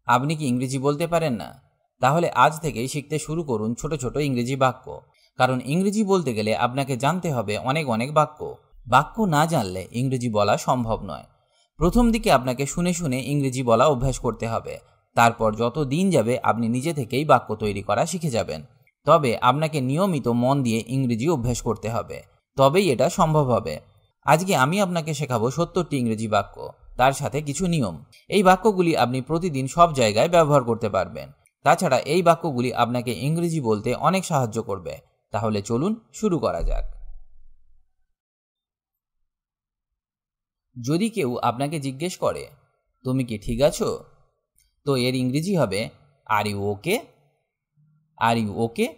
আপনি কি ইংরেজি বলতে পারেন না? তাহলে আজ থেকেই শিখতে শুরু করুন ছোট ছোট ইংরেজি বাক্য। কারণ ইংরেজি বলতে গেলে আপনাকে জানতে হবে অনেক অনেক বাক্য। বাক্য না জানলে ইংরেজি বলা সম্ভব নয়। প্রথম দিকে আপনাকে শুনে শুনে ইংরেজি বলা অভ্যাস করতে হবে। তারপর যত দিন যাবে আপনি নিজে থেকেই বাক্য তৈরি করা শিখে যাবেন। তবে আপনাকে নিয়মিত মন দিয়ে ইংরেজি অভ্যাস করতে হবে, তবেই এটা সম্ভব হবে। আজকে আমি আপনাকে শেখাবো 70টি ইংরেজি বাক্য, তার সাথে কিছু নিয়ম। এই বাক্যগুলি আপনি প্রতিদিন সব জায়গায় ব্যবহার করতে পারবেন। তাছাড়া এই বাক্যগুলি আপনাকে ইংরেজি বলতে অনেক সাহায্য করবে। তাহলে চলুন শুরু করা যাক। যদি কেউ আপনাকে জিজ্ঞেস করে তুমি কি ঠিক আছো, তো এর ইংরেজি হবে are you okay? Are you okay?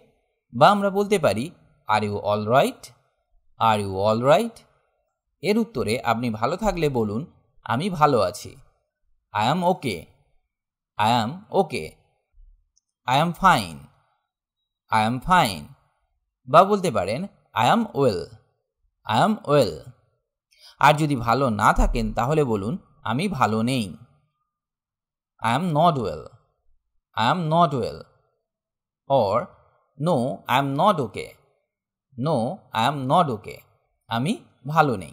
বা আমরা বলতে পারি are you all right? Are you all right? এর উত্তরে আপনি ভালো থাকলে বলুন আমি ভালো আছি। I am okay. I am okay. I am fine. I am fine. বা বলতে পারেন I am well. I am well. আর যদি ভালো না থাকেন তাহলে বলুন আমি ভালো নেই। I am not well. I am not well. Or no I am not okay. No I am not ওকে। আমি ভালো নেই।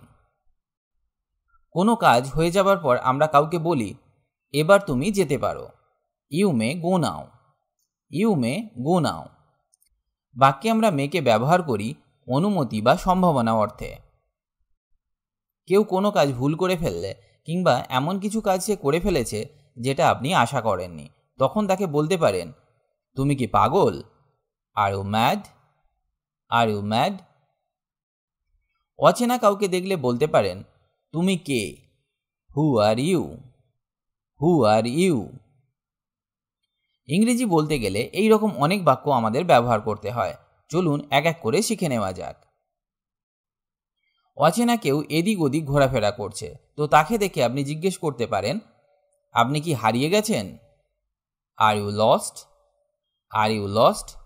কোনো কাজ হয়ে যাবার পর আমরা কাউকে বলি এবার তুমি যেতে পারো। You may go now. You may go now. বাক্যে আমরা মেকে ব্যবহার করি অনুমতি বা সম্ভাবনা অর্থে। কেউ কোনো কাজ ভুল করে ফেললে কিংবা এমন কিছু কাজ সে করে ফেলেছে যেটা আপনি আশা করেননি, তখন তাকে বলতে পারেন তুমি কি পাগল? Are you mad? Are you mad? অচেনা কাউকে দেখলে বলতে পারেন তুমি কে? হু are you? Who are you? ইংরেজি বলতে গেলে এই রকম অনেক বাক্য আমাদের ব্যবহার করতে হয়। চলুন এক এক করে শিখে নেওয়া যাক। অচেনা কেউ এদিক ওদিক ঘোরাফেরা করছে, তো তাকে দেখে আপনি জিজ্ঞেস করতে পারেন আপনি কি হারিয়ে গেছেন? Are you lost? Are you lost?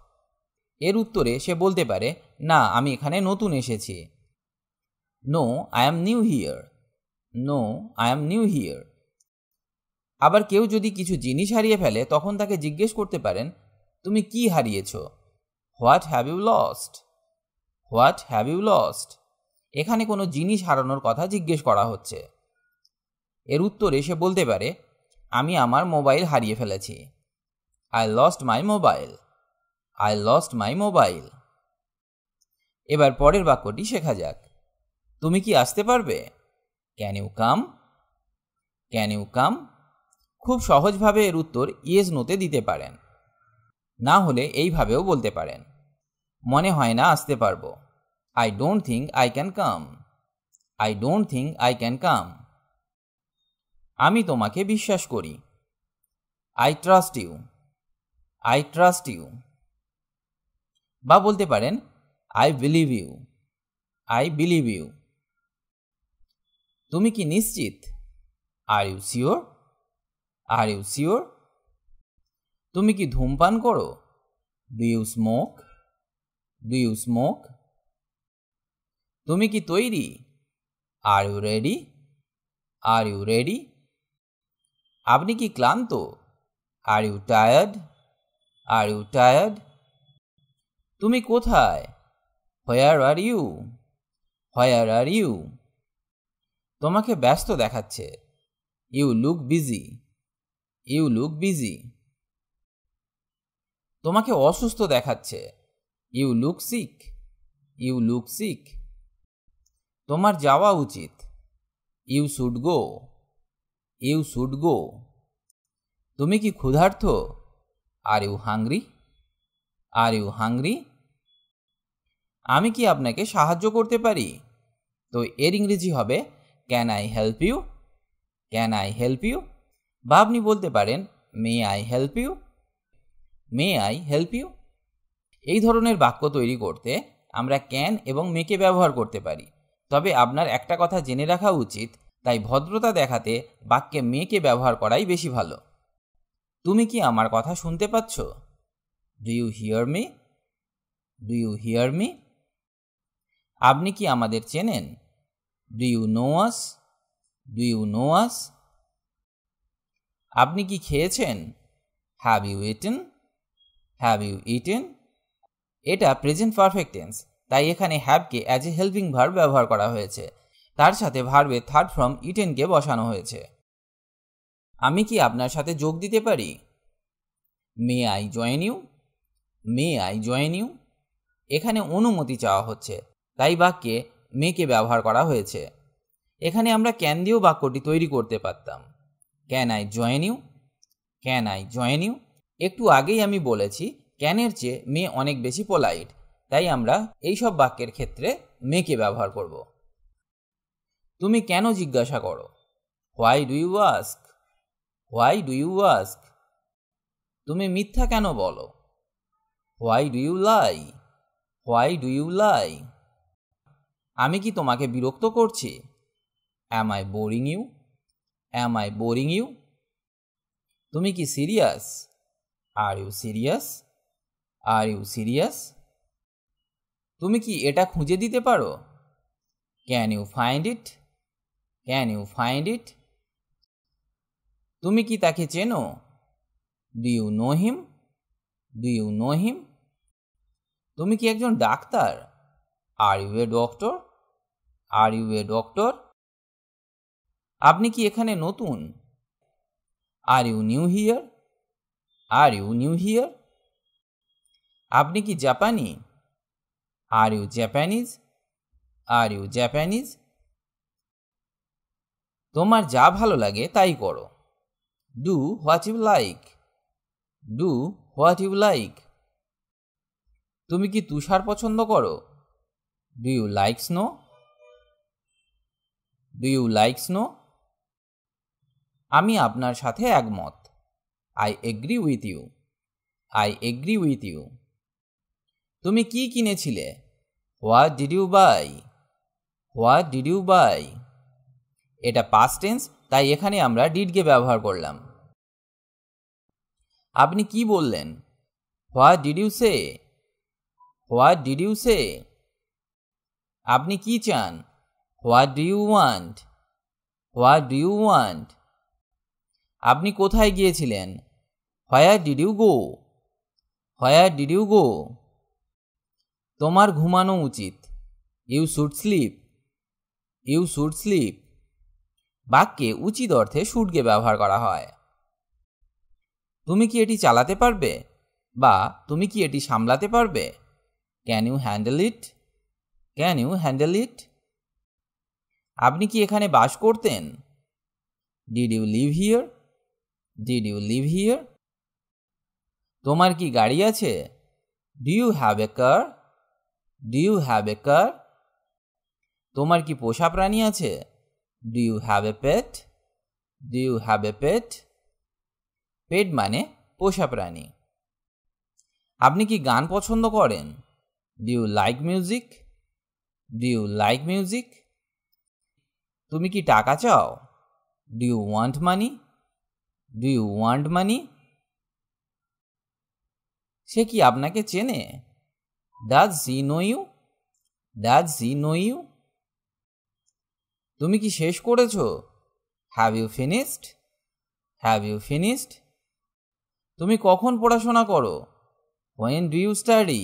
এর উত্তরে সে বলতে পারে না আমি এখানে নতুন এসেছি। No I am new here. No I am new here. আবার কেউ যদি কিছু জিনিস হারিয়ে ফেলে তখন তাকে জিজ্ঞেস করতে পারেন তুমি কি হারিয়েছ? What have you lost? What have you lost? এখানে কোনো জিনিস হারানোর কথা জিজ্ঞেস করা হচ্ছে। এর উত্তরে সে বলতে পারে আমি আমার মোবাইল হারিয়ে ফেলেছি। I lost my mobile. I lost my mobile. এবার পরের বাক্যটি শেখা যাক। তুমি কি আসতে পারবে? Can you come? Can you come? খুব সহজভাবে এর উত্তর ইয়েস নোতে দিতে পারেন। না হলে এইভাবেও বলতে পারেন মনে হয় না আসতে পারবো। I don't think I can come. I don't think I can come. আমি তোমাকে বিশ্বাস করি। I trust you. I trust you. বা বলতে পারেন I believe you. I believe you. তুমি কি নিশ্চিত? Are you sure? Are you sure? তুমি কি ধূমপান করো? Do you smoke? Do you smoke? তুমি কি তৈরি? Are you ready? Are you ready? আপনি কি ক্লান্ত? Are you tired? R you tired? তুমি কোথায়? Where are you? Where are you? তোমাকে ব্যস্ত দেখাচ্ছে। You look busy. You look busy. তোমাকে অসুস্থ দেখাচ্ছে। You look sick. You look sick. তোমার যাওয়া উচিত। You should go. You should go. তুমি কি ক্ষুধার্ত? Are you hungry? Are you hungry? আমি কি আপনাকে সাহায্য করতে পারি? তো এর ইংরেজি হবে can I help you? Can I help you? বা আপনি বলতে পারেন may I help you? May I help you? এই ধরনের বাক্য তৈরি করতে আমরা ক্যান এবং মেকে ব্যবহার করতে পারি। তবে আপনার একটা কথা জেনে রাখা উচিত, তাই ভদ্রতা দেখাতে বাক্যে মেকে ব্যবহার করাই বেশি ভালো। তুমি কি আমার কথা শুনতে পাচ্ছ? Do you hear me? Do you hear me? আপনি কি আমাদের চেনেন? Do you know us? Do you know us? আপনি কি খেয়েছেন? Have you eaten? Have you eaten? এটা প্রেজেন্ট পারফেক্ট টেন্স, তাই এখানে হ্যাভকে অ্যাজ এ হেল্পিং ভার্ব ব্যবহার করা হয়েছে। তার সাথে ভার্বের থার্ড ফর্ম ইটেনকে বসানো হয়েছে। আমি কি আপনার সাথে যোগ দিতে পারি? May I join you? May I join you? এখানে অনুমতি চাওয়া হচ্ছে, তাই বাক্যে মেকে ব্যবহার করা হয়েছে। এখানে আমরা ক্যান দিয়েও বাক্যটি তৈরি করতে পারতাম। Can I join you? Can I join you? একটু আগেই আমি বলেছি ক্যানের চেয়ে মে অনেক বেশি পোলাইট, তাই আমরা এইসব বাক্যের ক্ষেত্রে মেকে ব্যবহার করব। তুমি কেন জিজ্ঞাসা করো? Why do you ask? Why do you ask? তুমি মিথ্যা কেন বলো? Why do you lie? Why do you lie? আমি কি তোমাকে বিরক্ত করছি? Am I boring you? Am I boring you? তুমি কি সিরিয়াস? Are you serious? Are you serious? তুমি কি এটা খুঁজে দিতে পারো? Can you find it? Can you find it? তুমি কি তাকে চেনো? Do you know him? Do you know him? তুমি কি একজন ডাক্তার? Are you a doctor? Are you a doctor? আপনি কি এখানে নতুন? Are you new here? Are you new here? আপনি কি জাপানি? Are you Japanese? Are you Japanese? তোমার যা ভালো লাগে তাই করো। Do what you like? Do what you like? তুমি কি তুষার পছন্দ করো? Do you like snow? Do you like snow? আমি আপনার সাথে একমত। I agree with you. I agree with you. তুমি কি কিনেছিলে? What did you buy? What did you buy? এটা পাস্ট টেন্স, তাই এখানে আমরা ডিডকে ব্যবহার করলাম। আপনি কি বললেন? What did you say? What did you say? আপনি কি চান? What do you want? What do you want? আপনি কোথায় গিয়েছিলেন? Where did you go? Where did you go? তোমার ঘুমানো উচিত। You should sleep. You should sleep. বাক্যে উচিত অর্থে শুডকে ব্যবহার করা হয়। তুমি কি এটি চালাতে পারবে? বা তুমি কি এটি সামলাতে পারবে? Can you handle it? Can you handle it? আপনি কি এখানে বাস করতেন? Did you live here? Did you live here? তোমার কি গাড়ি আছে? Do you have a car? Do you have a car? তোমার কি পোষা প্রাণী আছে? Do you have a pet? Do you have a pet? Pet মানে পোষা প্রাণী। আপনি কি গান পছন্দ করেন? Do you like music? Do you like music? তুমি কি টাকা চাও? Do you want money? Do you want money? সে কি আপনাকে চেনে? Does he know you? Does he know you? তুমি কি শেষ করেছো? Have you finished? Have you finished? তুমি কখন পড়াশোনা করো? When do you study?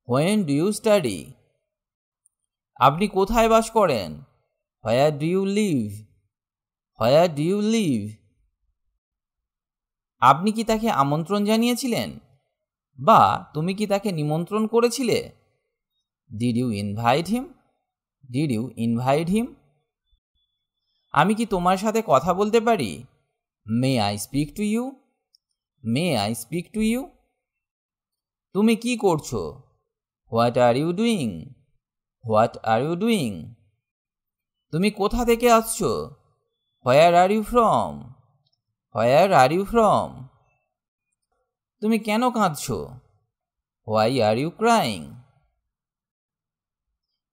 When do you study? আপনি কোথায় বাস করেন? Where do you live? Where do you leave? আপনি কি তাকে আমন্ত্রণ জানিয়েছিলেন? বা তুমি কি তাকে নিমন্ত্রণ করেছিলে? Did you invite him? Did you invite him? আমি কি তোমার সাথে কথা বলতে পারি? May I speak to you? May I speak to you? তুমি কি করছো? What are you doing? What are you doing? তুমি কোথা থেকে আসছো? Where are you from? Where are you from? তুমি কেন কাঁদছো? Why are you crying?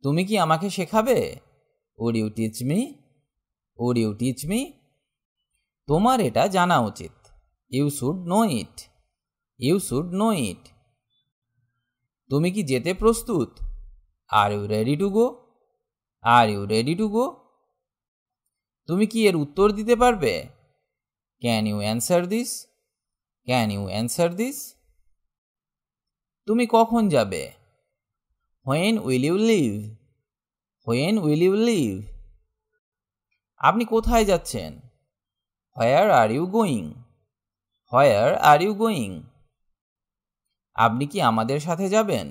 তুমি কি আমাকে শেখাবে? Would you teach me? Would you teach me? তোমার এটা জানা উচিত। You should know it. You should know it. তুমি কি যেতে প্রস্তুত? Are you ready to go? Are you ready to go? তুমি কি এর উত্তর দিতে পারবে? Can you answer this? Can you answer this? তুমি কখন যাবে? When will you leave? When will you leave? আপনি কোথায় যাচ্ছেন? Where are you going? Where are you going? আপনি কি আমাদের সাথে যাবেন?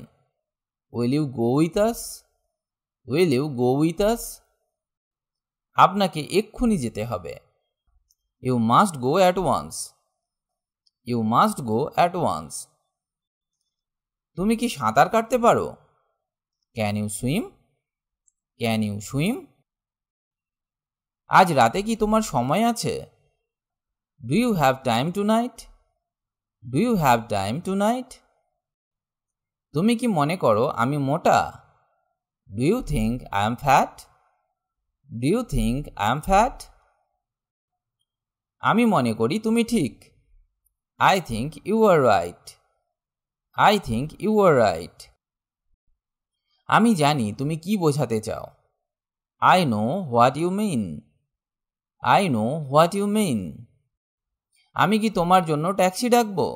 Will you go with us? Will you go with us? আপনাকে এক্ষুনি যেতে হবে। You must go at once. You must go at once. তুমি কি সাঁতার কাটতে পারো? Can you swim? Can you swim? আজ রাতে কি তোমার সময় আছে? Do you have time tonight? Do you have time tonight? তুমি কি মনে করো আমি মোটা? Do you think I am fat? Do you think I am fat? আমি মনে করি তুমি ঠিক। I think you are right. I think you are right. আমি জানি তুমি কি বোঝাতে চাও। I know what you mean. I know what you mean. আমি কি তোমার জন্য ট্যাক্সি ডাকবো?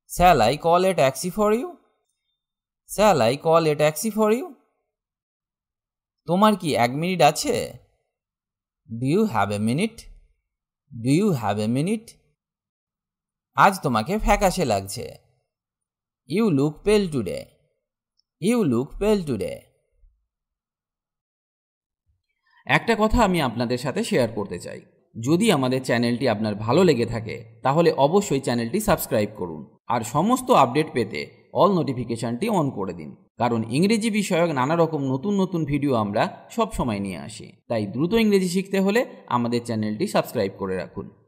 Shall I call a taxi for you? Shall I call a taxi for you? তোমার কি 1 মিনিট আছে? Do you have a minute? Do you have a minute? আজ তোমাকে ফ্যাকাশে লাগছে। ইউ লুক পেল টুডে। ইউ লুক পেল টুডে। একটা কথা আমি আপনাদের সাথে শেয়ার করতে চাই। যদি আমাদের চ্যানেলটি আপনার ভালো লেগে থাকে তাহলে অবশ্যই চ্যানেলটি সাবস্ক্রাইব করুন আর সমস্ত আপডেট পেতে অল নোটিফিকেশনটি অন করে দিন, কারণ ইংরেজি বিষয়ক নানা রকম নতুন নতুন ভিডিও আমরা সব সময় নিয়ে আসি। তাই দ্রুত ইংরেজি শিখতে হলে আমাদের চ্যানেলটি সাবস্ক্রাইব করে রাখুন।